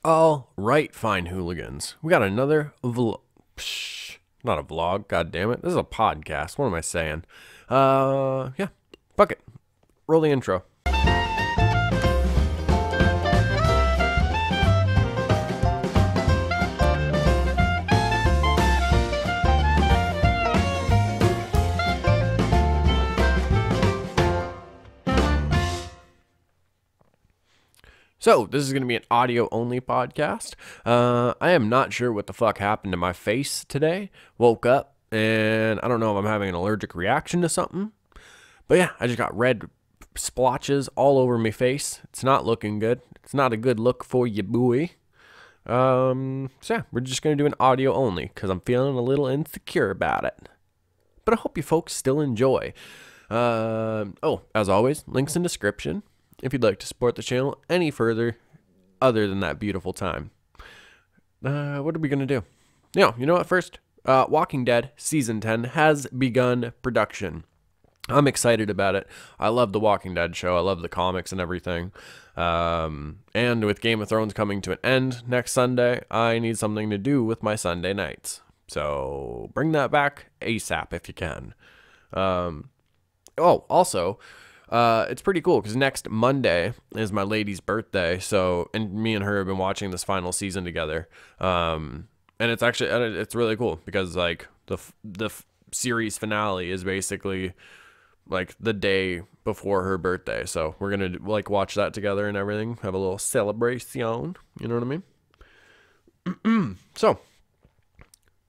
All right, fine hooligans. We got another vlog. Not a vlog, god damn it. This is a podcast. What am I saying? Yeah. Fuck it. Roll the intro. So, this is going to be an audio-only podcast. I am not sure what the fuck happened to my face today. Woke up, and I don't know if I'm having an allergic reaction to something. But yeah, I just got red splotches all over my face. It's not looking good. It's not a good look for you, boy. So yeah, we're just going to do an audio-only, because I'm feeling a little insecure about it. But I hope you folks still enjoy. Oh, as always, links in description. If you'd like to support the channel any further other than that beautiful time. What are we going to do? You know what? First, Walking Dead Season 10 has begun production. I'm excited about it. I love the Walking Dead show. I love the comics and everything. And with Game of Thrones coming to an end next Sunday, I need something to do with my Sunday nights. So bring that back ASAP if you can. Also... it's pretty cool because next Monday is my lady's birthday. So, and me and her have been watching this final season together. And it's actually, it's really cool because like the series finale is basically like the day before her birthday. So we're going to like watch that together and everything. Have a little celebration. You know what I mean? So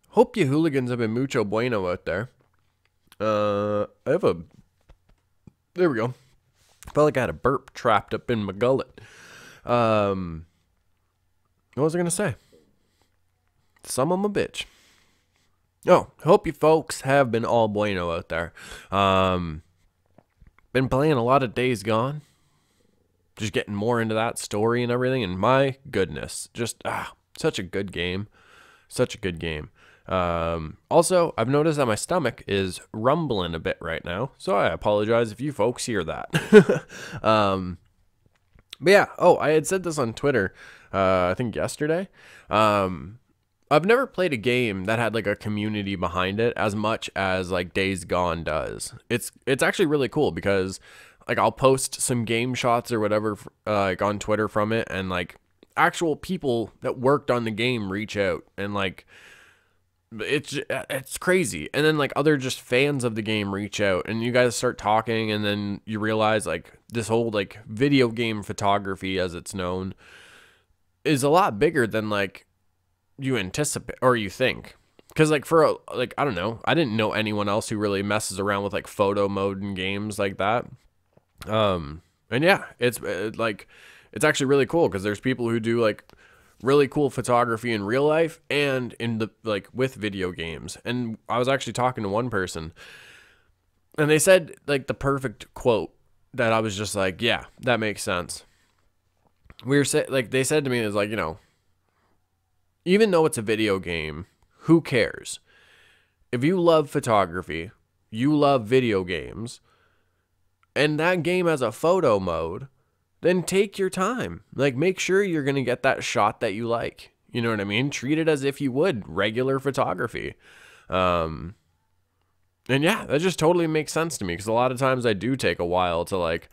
hope you hooligans have been mucho bueno out there. There we go. Felt like I had a burp trapped up in my gullet. What was I going to say? Some of them a bitch. Oh, hope you folks have been all bueno out there. Been playing a lot of Days Gone. Just getting more into that story and everything. And my goodness, just such a good game. Such a good game. Also, I've noticed that my stomach is rumbling a bit right now, so I apologize if you folks hear that. But yeah, I had said this on Twitter, I think yesterday. I've never played a game that had like a community behind it as much as like Days Gone does. It's actually really cool because like I'll post some game shots or whatever like on Twitter from it, and like actual people that worked on the game reach out and like it's crazy. And then like other just fans of the game reach out and you guys start talking, and then you realize like this whole like video game photography, as it's known, is a lot bigger than like you anticipate or you think. Because like I don't know, I didn't know anyone else who really messes around with like photo mode in games like that. And yeah, it's actually really cool because there's people who do like really cool photography in real life and in the like with video games. And I was actually talking to one person, and they said like the perfect quote that I was just like, yeah, that makes sense. They said to me, is like, even though it's a video game, who cares? If you love photography, you love video games, and that game has a photo mode, then take your time. Like, make sure you're going to get that shot that you like. You know what I mean? Treat it as if you would regular photography. And yeah, that just totally makes sense to me, because a lot of times I do take a while to like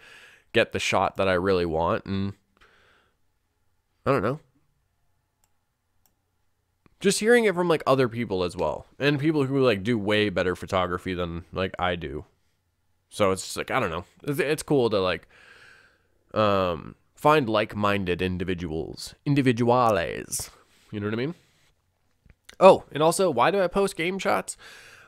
get the shot that I really want. And I don't know. Just hearing it from like other people as well. And people who like do way better photography than like I do. So it's just like, I don't know. It's cool to like find like-minded individuals. Individuales. You know what I mean? Oh, and also, why do I post game shots?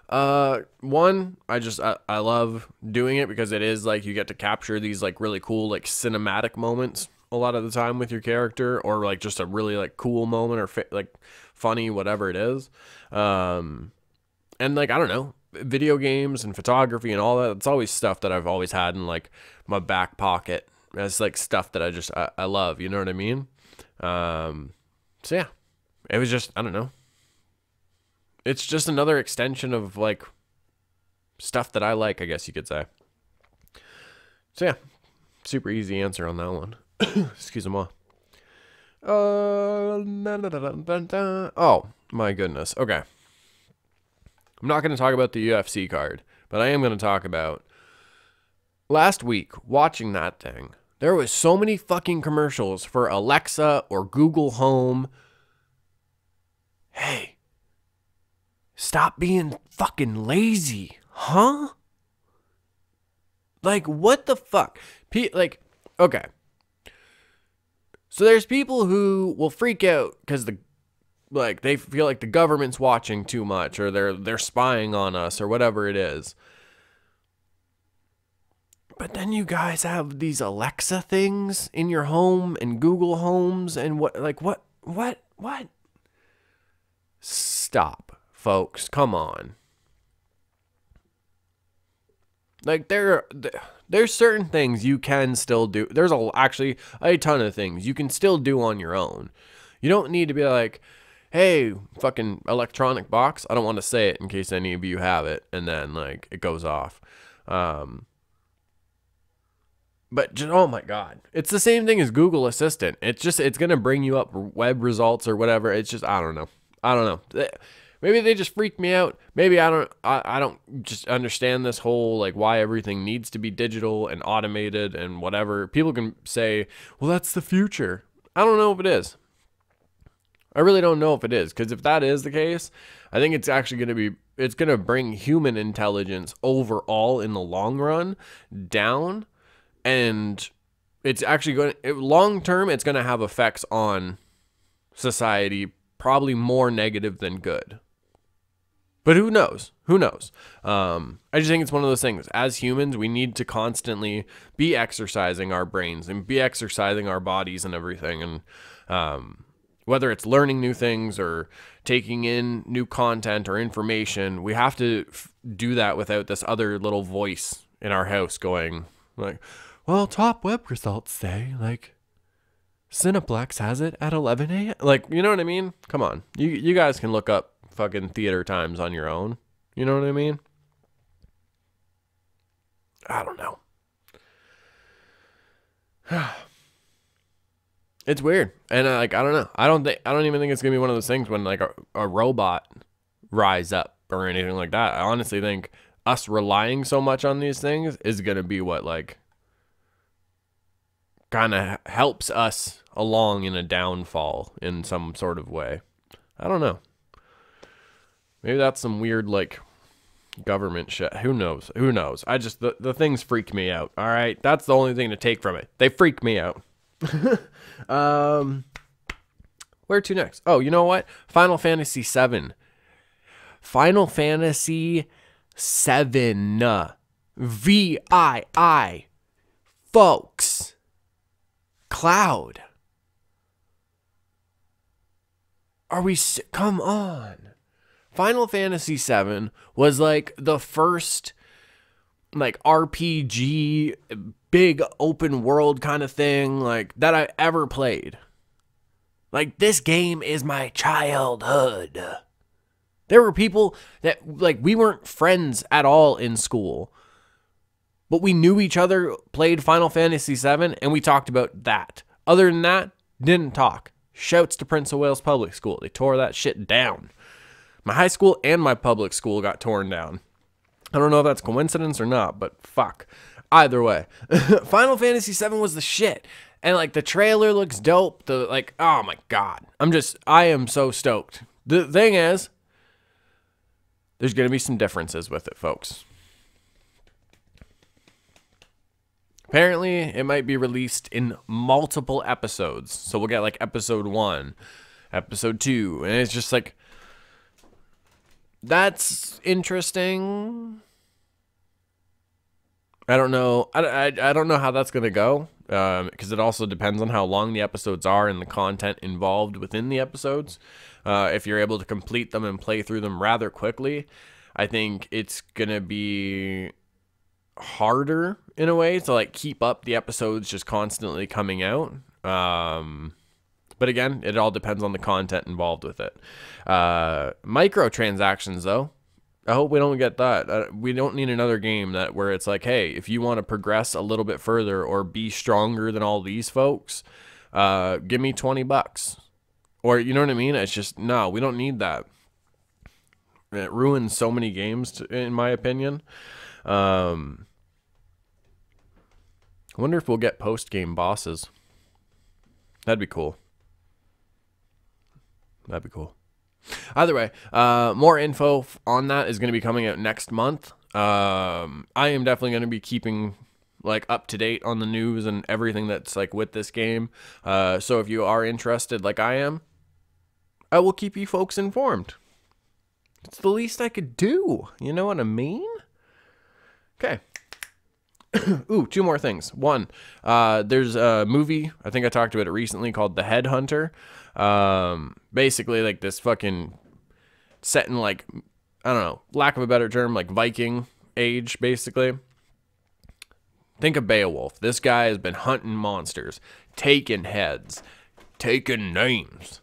One, I love doing it because it is like you get to capture these like really cool like cinematic moments a lot of the time with your character, or like just a really like cool moment or like funny, whatever it is. And like, I don't know, video games and photography and all that, it's always stuff that I've always had in like my back pocket. It's like stuff that I love, you know what I mean? So yeah, it was just, I don't know. It's just another extension of like stuff that I like, I guess you could say. So yeah, super easy answer on that one. Excuse me. Oh, my goodness. Okay. I'm not going to talk about the UFC card, but I am going to talk about last week watching that thing. There was so many fucking commercials for Alexa or Google Home. Hey, stop being fucking lazy, huh? Like, what the fuck? Like, okay. So there's people who will freak out because they feel like the government's watching too much, or they're spying on us, or whatever it is. But then you guys have these Alexa things in your home and Google Homes and what? Stop, folks. Come on. Like, there's certain things you can still do. There's actually a ton of things you can still do on your own. You don't need to be like, hey, fucking electronic box. I don't want to say it in case any of you have it, and then, like, it goes off. But just, oh my God, it's the same thing as Google Assistant. It's going to bring you up web results or whatever. It's just, I don't know. Maybe they just freak me out. Maybe I don't just understand this whole, like, why everything needs to be digital and automated and whatever. People can say, well, that's the future. I don't know if it is. I really don't know if it is, because if that is the case, I think it's actually it's going to bring human intelligence overall in the long run down. And it's actually long term, it's going to have effects on society, probably more negative than good. But who knows? I just think it's one of those things. As humans, we need to constantly be exercising our brains and be exercising our bodies and everything. And whether it's learning new things or taking in new content or information, we have to do that without this other little voice in our house going like, well, top web results say, like, Cineplex has it at 11 a.m. Like, you know what I mean? Come on. You guys can look up fucking theater times on your own. You know what I mean? I don't know. It's weird. And, I don't know. I don't even think it's going to be one of those things when, like, a robot rise up or anything like that. I honestly think us relying so much on these things is going to be what, like, kind of helps us along in a downfall in some sort of way. I don't know. Maybe that's some weird, like, government shit. Who knows? I just, the things freak me out. All right. That's the only thing to take from it. They freak me out. Where to next? Oh, you know what? Final Fantasy VII. Final Fantasy VII. VII. Folks. Cloud. Come on. Final Fantasy VII was like the first, like, RPG, big open world kind of thing, like, that I ever played. Like, this game is my childhood. There were people that, like, we weren't friends at all in school, but we knew each other, played Final Fantasy VII, and we talked about that. Other than that, didn't talk. Shouts to Prince of Wales Public School. They tore that shit down. My high school and my public school got torn down. I don't know if that's coincidence or not, but fuck. Either way. Final Fantasy VII was the shit. And, like, the trailer looks dope. Oh my God. I am so stoked. The thing is, there's going to be some differences with it, folks. Apparently, it might be released in multiple episodes. So we'll get, like, episode 1, episode 2. And it's just like, that's interesting. I don't know. I don't know how that's going to go. Because it also depends on how long the episodes are and the content involved within the episodes. If you're able to complete them and play through them rather quickly, I think it's going to be harder in a way to, like, keep up the episodes just constantly coming out. But again, it all depends on the content involved with it. Microtransactions, though, I hope we don't get that. We don't need another game where it's like, hey, if you want to progress a little bit further or be stronger than all these folks, Give me $20. Or, you know what I mean? It's just, no, we don't need that. It ruins so many games, in my opinion. I wonder if we'll get post-game bosses. That'd be cool. That'd be cool. Either way, more info on that is going to be coming out next month. I am definitely going to be keeping like up to date on the news and everything that's like with this game. So if you are interested like I am, I will keep you folks informed. It's the least I could do. You know what I mean? Okay. Ooh, 2 more things. One, there's a movie, I think I talked about it recently, called The Headhunter. Basically like this fucking set in like, I don't know, lack of a better term, like Viking age, basically. Think of Beowulf. This guy has been hunting monsters, taking heads, taking names.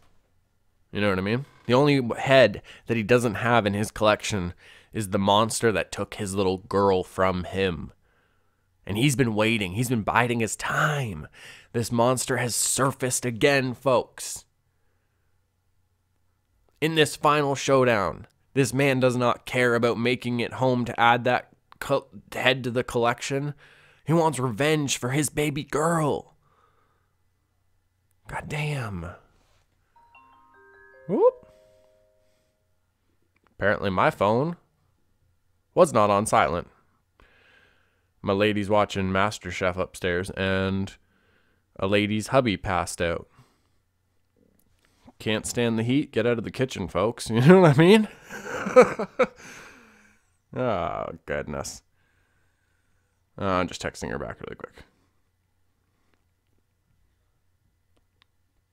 You know what I mean? The only head that he doesn't have in his collection is the monster that took his little girl from him. And he's been waiting. He's been biding his time. This monster has surfaced again, folks. In this final showdown, this man does not care about making it home to add that head to the collection. He wants revenge for his baby girl. God damn. Whoop. Apparently my phone was not on silent. My lady's watching MasterChef upstairs, and a lady's hubby passed out. Can't stand the heat. Get out of the kitchen, folks. You know what I mean? Oh, goodness. I'm just texting her back really quick.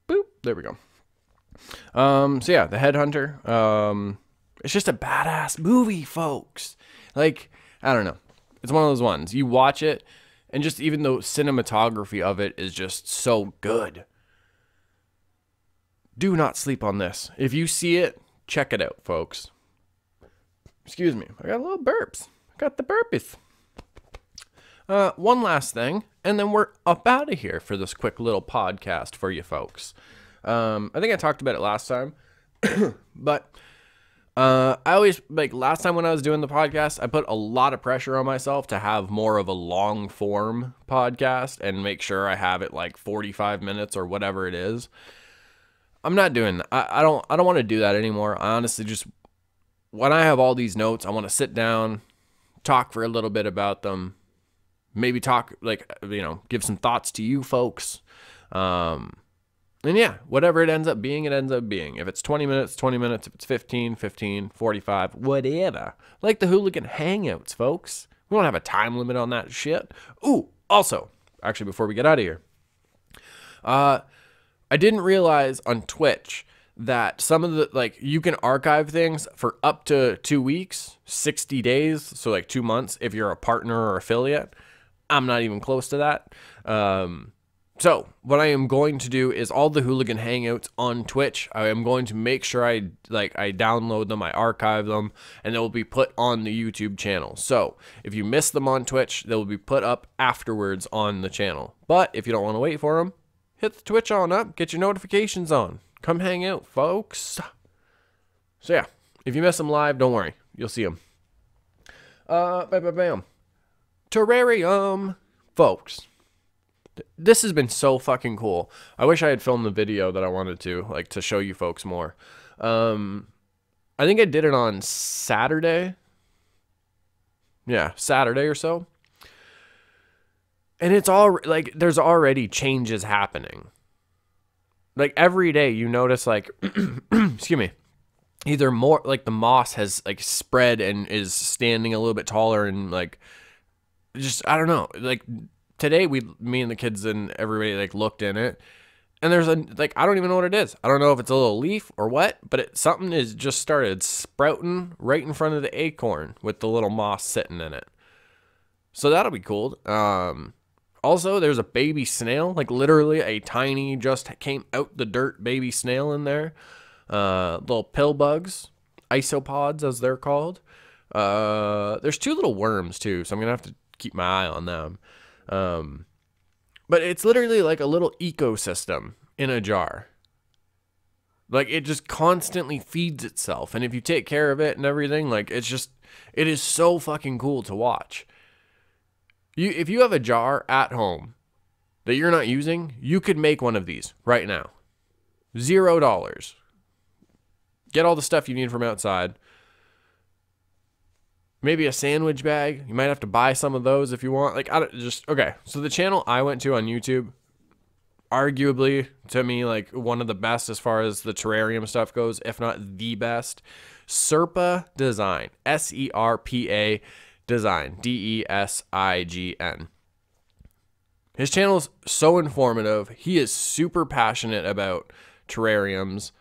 Boop. There we go. So yeah, The Headhunter. It's just a badass movie, folks. Like, I don't know. It's one of those ones. You watch it, and just even the cinematography of it is just so good. Do not sleep on this. If you see it, check it out, folks. Excuse me. I got a little burps. I got the burpees. One last thing, and then we're up out of here for this quick little podcast for you folks. I think I talked about it last time, but I always, like last time when I was doing the podcast, I put a lot of pressure on myself to have more of a long form podcast and make sure I have it like 45 minutes or whatever it is. I'm not doing that. I don't want to do that anymore. I honestly just, when I have all these notes, I want to sit down, talk for a little bit about them, maybe talk, like, you know, give some thoughts to you folks. And yeah, whatever it ends up being, it ends up being. If it's 20 minutes, 20 minutes. If it's 15, 45, whatever. Like the Hooligan Hangouts, folks. We don't have a time limit on that shit. Ooh, also, actually, before we get out of here, I didn't realize on Twitch that some of the, like, you can archive things for up to 2 weeks, 60 days, so like 2 months if you're a partner or affiliate. I'm not even close to that. So what I am going to do is all the Hooligan Hangouts on Twitch, I am going to make sure I download them, I archive them, and they will be put on the YouTube channel. So if you miss them on Twitch, they will be put up afterwards on the channel. But if you don't want to wait for them, hit the Twitch on up, get your notifications on. Come hang out, folks. So yeah, if you miss them live, don't worry. You'll see them. Bam. Terrarium, folks. This has been so fucking cool. I wish I had filmed the video that I wanted to, like, to show you folks more. I think I did it on Saturday. Yeah, Saturday or so. And it's all, like, there's already changes happening. Like, every day you notice, like, excuse me, either more, like, the moss has, like, spread and is standing a little bit taller and, like, just, I don't know, like, today, me and the kids and everybody, like, looked in it, and there's a, like, I don't even know what it is. I don't know if it's a little leaf or what, but something is just started sprouting right in front of the acorn with the little moss sitting in it. So that'll be cool. Also, there's a baby snail, like, literally a tiny, just came out the dirt baby snail in there. Little pill bugs, isopods as they're called. There's 2 little worms, too, so I'm going to have to keep my eye on them. But it's literally like a little ecosystem in a jar. Like, it just constantly feeds itself. And if you take care of it and everything, like, it is so fucking cool to watch. If you have a jar at home that you're not using, you could make one of these right now. $0. Get all the stuff you need from outside. Maybe a sandwich bag. You might have to buy some of those if you want. Like, okay. So the channel I went to on YouTube, arguably, to me, like, one of the best as far as the terrarium stuff goes, if not the best. Serpa Design. SERPA Design. DESIGN. His channel is so informative. He is super passionate about terrariums.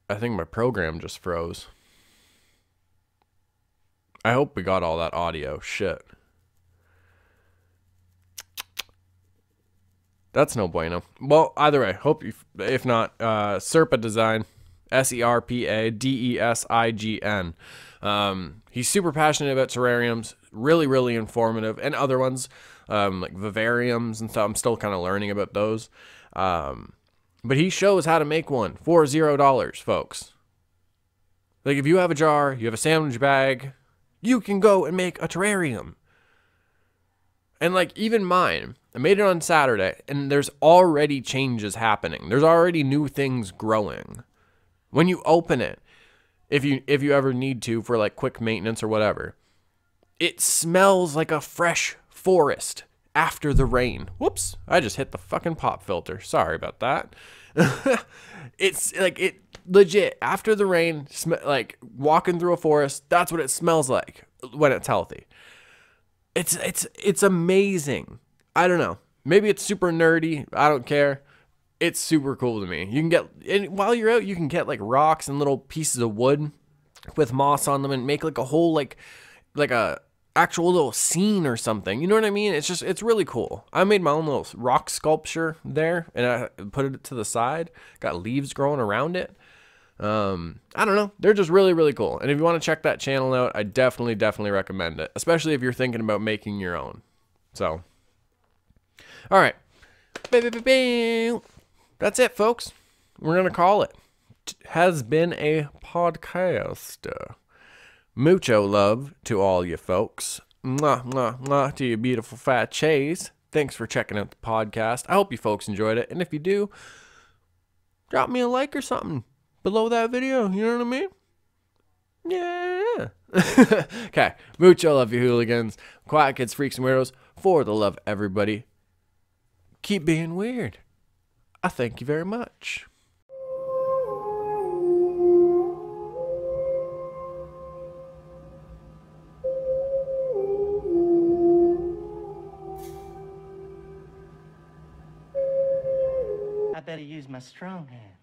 I think my program just froze. I hope we got all that audio. Shit. That's no bueno. Well, either way, hope you, if not, Serpa Design, SERPA DESIGN. He's super passionate about terrariums, really, really informative, and other ones, like vivariums and stuff. I'm still kind of learning about those. But he shows how to make one for $0, folks. Like, if you have a jar, you have a sandwich bag, you can go and make a terrarium. And, like, even mine, I made it on Saturday, and there's already changes happening. There's already new things growing. When you open it, if you ever need to for, like, quick maintenance or whatever, it smells like a fresh forest after the rain. Whoops, I just hit the fucking pop filter. Sorry about that. It's like, it legit, after the rain, like walking through a forest, that's what it smells like when it's healthy. It's amazing. I don't know. Maybe it's super nerdy. I don't care. It's super cool to me. You can get, and while you're out, you can get like rocks and little pieces of wood with moss on them and make like a whole, like a actual little scene or something. You know what I mean? It's really cool. I made my own little rock sculpture there, and I put it to the side. Got leaves growing around it. I don't know. They're just really, really cool. And if you want to check that channel out, I definitely recommend it, especially if you're thinking about making your own. So, all right. That's it, folks. We're going to call it. Has been a podcast. Mucho love to all you folks. Mwah, mwah, mwah to you beautiful fat chays. Thanks for checking out the podcast. I hope you folks enjoyed it. And if you do, drop me a like or something below that video. You know what I mean? Yeah. Okay. Mucho love you, hooligans. Quiet kids, freaks, and weirdos. For the love of everybody. Keep being weird. I thank you very much. I better use my strong hand.